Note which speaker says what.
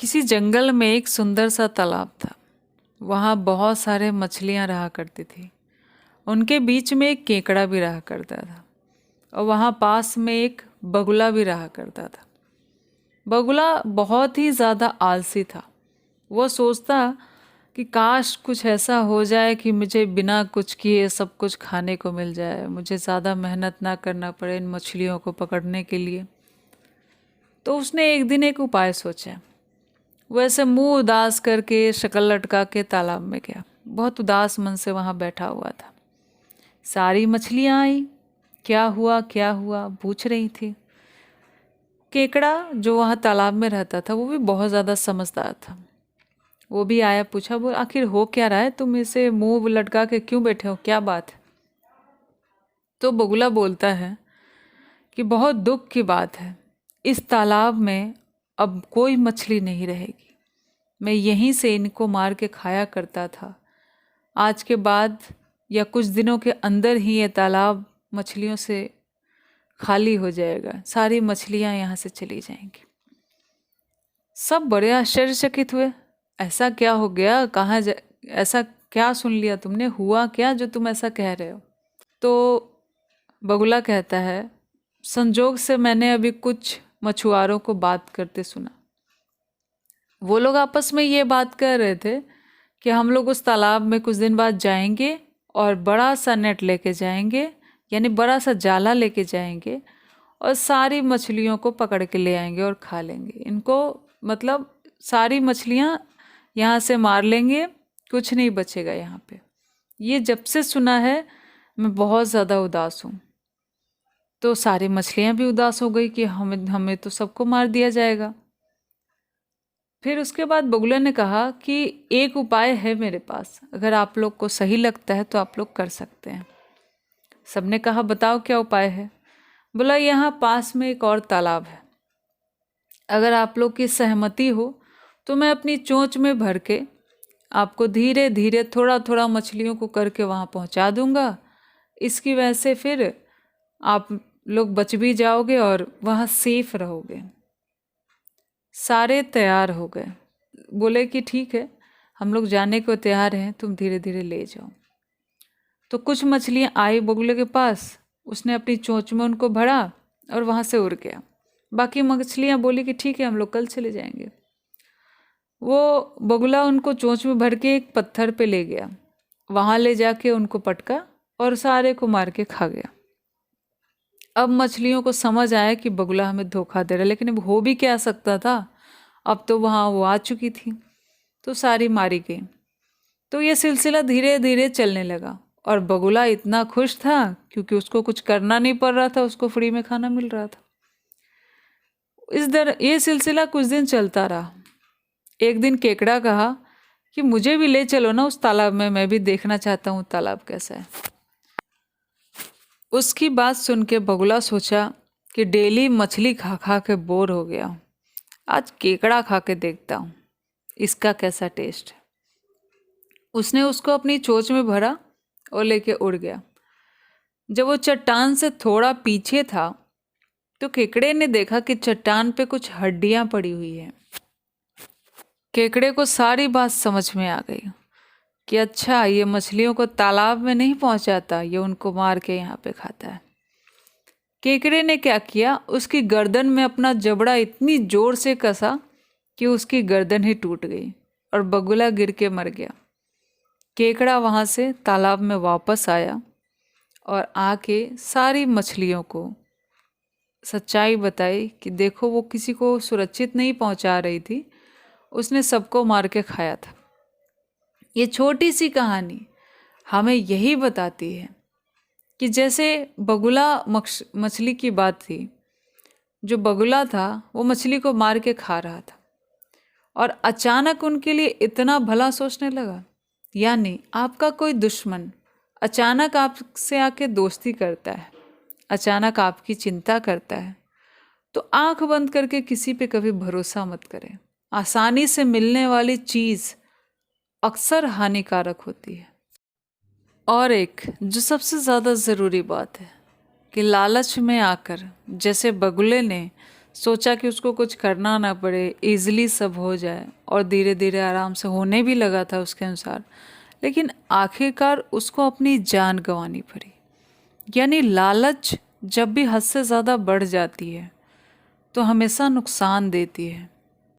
Speaker 1: किसी जंगल में एक सुंदर सा तालाब था। वहाँ बहुत सारे मछलियाँ रहा करती थी। उनके बीच में एक केकड़ा भी रहा करता था और वहाँ पास में एक बगुला भी रहा करता था। बगुला बहुत ही ज़्यादा आलसी था। वो सोचता कि काश कुछ ऐसा हो जाए कि मुझे बिना कुछ किए सब कुछ खाने को मिल जाए, मुझे ज़्यादा मेहनत ना करना पड़े इन मछलियों को पकड़ने के लिए। तो उसने एक दिन एक उपाय सोचा। वो ऐसे मुंह उदास करके शक्ल लटका के तालाब में गया। बहुत उदास मन से वहाँ बैठा हुआ था। सारी मछलियाँ आई, क्या हुआ पूछ रही थी। केकड़ा जो वहाँ तालाब में रहता था वो भी बहुत ज़्यादा समझदार था। वो भी आया, पूछा, वो आखिर हो क्या रहा है, तुम इसे मुंह लटका के क्यों बैठे हो, क्या बात है। तो बगुला बोलता है कि बहुत दुख की बात है, इस तालाब में अब कोई मछली नहीं रहेगी। मैं यहीं से इनको मार के खाया करता था। आज के बाद या कुछ दिनों के अंदर ही ये तालाब मछलियों से खाली हो जाएगा, सारी मछलियां यहाँ से चली जाएंगी। सब बड़े आश्चर्यचकित हुए। ऐसा क्या हो गया, ऐसा क्या सुन लिया तुमने, हुआ क्या जो तुम ऐसा कह रहे हो। तो बगुला कहता है, संजोग से मैंने अभी कुछ मछुआरों को बात करते सुना। वो लोग आपस में ये बात कर रहे थे कि हम लोग उस तालाब में कुछ दिन बाद जाएंगे और बड़ा सा नेट लेके जाएंगे, यानी बड़ा सा जाला लेके जाएंगे और सारी मछलियों को पकड़ के ले आएंगे और खा लेंगे इनको। मतलब सारी मछलियाँ यहाँ से मार लेंगे, कुछ नहीं बचेगा यहाँ पे। ये जब से सुना है मैं बहुत ज़्यादा उदास हूँ। तो सारी मछलियाँ भी उदास हो गई कि हमें हमें तो सबको मार दिया जाएगा। फिर उसके बाद बगुला ने कहा कि एक उपाय है मेरे पास, अगर आप लोग को सही लगता है तो आप लोग कर सकते हैं। सबने कहा, बताओ क्या उपाय है। बोला, यहाँ पास में एक और तालाब है, अगर आप लोग की सहमति हो तो मैं अपनी चोंच में भर के आपको धीरे धीरे थोड़ा थोड़ा मछलियों को करके वहाँ पहुँचा दूंगा। इसकी वजह से फिर आप लोग बच भी जाओगे और वहाँ सेफ रहोगे। सारे तैयार हो गए, बोले कि ठीक है, हम लोग जाने को तैयार हैं, तुम धीरे धीरे ले जाओ। तो कुछ मछलियाँ आई बगुले के पास, उसने अपनी चोंच में उनको भरा और वहाँ से उड़ गया। बाकी मछलियाँ बोली कि ठीक है, हम लोग कल चले जाएंगे। वो बगुला उनको चोंच में भर के एक पत्थर पे ले गया, वहाँ ले जाके उनको पटका और सारे को मार के खा गया। अब मछलियों को समझ आया कि बगुला हमें धोखा दे रहा है, लेकिन अब हो भी क्या सकता था, अब तो वहाँ वो आ चुकी थी, तो सारी मारी गई। तो ये सिलसिला धीरे धीरे चलने लगा और बगुला इतना खुश था क्योंकि उसको कुछ करना नहीं पड़ रहा था, उसको फ्री में खाना मिल रहा था। ये सिलसिला कुछ दिन चलता रहा। एक दिन केकड़ा कहा कि मुझे भी ले चलो ना उस तालाब में, मैं भी देखना चाहता हूँ तालाब कैसा है। उसकी बात सुन के बगुला सोचा कि डेली मछली खा खा के बोर हो गया, आज केकड़ा खा के देखता हूँ इसका कैसा टेस्ट है। उसने उसको अपनी चोंच में भरा और लेके उड़ गया। जब वो चट्टान से थोड़ा पीछे था तो केकड़े ने देखा कि चट्टान पे कुछ हड्डियां पड़ी हुई हैं। केकड़े को सारी बात समझ में आ गई कि अच्छा, ये मछलियों को तालाब में नहीं पहुंचाता, ये उनको मार के यहाँ पे खाता है। केकड़े ने क्या किया, उसकी गर्दन में अपना जबड़ा इतनी जोर से कसा कि उसकी गर्दन ही टूट गई और बगुला गिर के मर गया। केकड़ा वहाँ से तालाब में वापस आया और आके सारी मछलियों को सच्चाई बताई कि देखो, वो किसी को सुरक्षित नहीं पहुँचा रही थी, उसने सबको मार के खाया था। ये छोटी सी कहानी हमें यही बताती है कि जैसे बगुला मछली की बात थी, जो बगुला था वो मछली को मार के खा रहा था और अचानक उनके लिए इतना भला सोचने लगा। यानी आपका कोई दुश्मन अचानक आपसे आके दोस्ती करता है, अचानक आपकी चिंता करता है, तो आंख बंद करके किसी पे कभी भरोसा मत करें। आसानी से मिलने वाली चीज़ अक्सर हानिकारक होती है। और एक जो सबसे ज़्यादा ज़रूरी बात है कि लालच में आकर जैसे बगुले ने सोचा कि उसको कुछ करना ना पड़े, इजीली सब हो जाए, और धीरे धीरे आराम से होने भी लगा था उसके अनुसार। लेकिन आखिरकार उसको अपनी जान गंवानी पड़ी। यानी लालच जब भी हद से ज़्यादा बढ़ जाती है तो हमेशा नुकसान देती है।